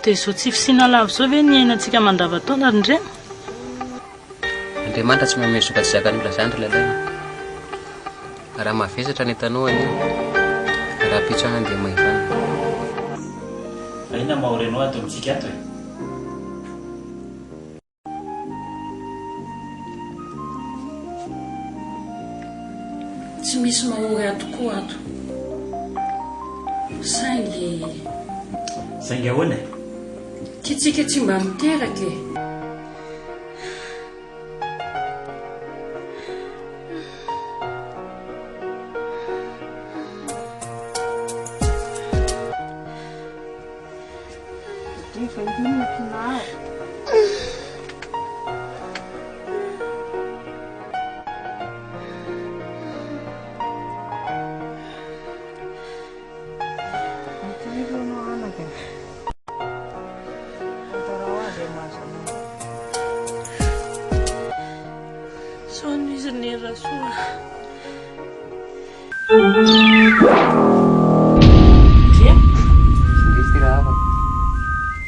dia izao tsy fisiana lavo izao ve ny ainantsika mandrava-taona ary indreny andriamanitra tsy mamesoka tsy zakany olona zany ry lalaina raha mavesatra ny tanao anio raha pitsoana dia maivana aina mahorenao ato amintsika ato e tsy misy mahory ato koa ato saingy ahoana kitsika tsy mba miteraka e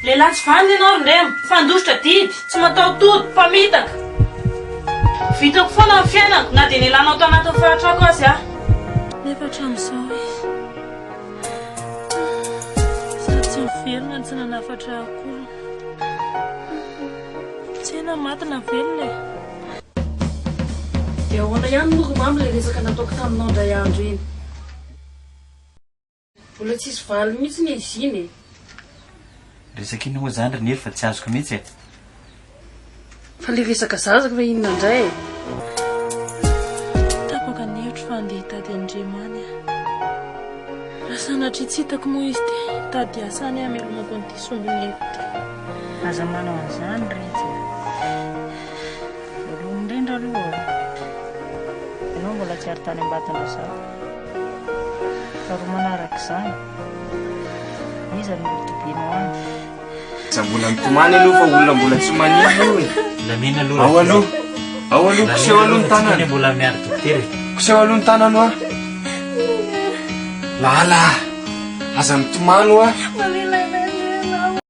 lehilahy tsy vaniny ianao rindremo fandositra didy tsy matao tody mpamitaka vitako foana ny fiainako na dia nilanao tao anatin'ny fahatrako azy aho nefa hatramin'izao izy sady tsy mivelona tsy nanafatra akory tsy ena matina velona e dia ahoana ihany noko mamy ilay resaka nataoko taminao indray andro iny mbola tsisy valy mihitsy ny izy iny e resaka iny moa zany ry nery fa tsy azoko mihitsy e fa le resaka zazako fa inona indray e tapaka ny hevitro fa andeha hitady andriamany raha sanatry tsy hitako moa izy dia hitady asany aho melomako nyity sombiny eto aza manao an'izany retsy voalohany indrindra aloha ianao mbola tsy ary tany ambatana zato fa roa manaraka izany iza no tobianao any mbola mitomany aloha fa olona mbola tsy manino io e lamina aloha ao aloha koseho aloha ny tanana mbola miary dokotera koseho aloha ny tanana a lala aza mitomany a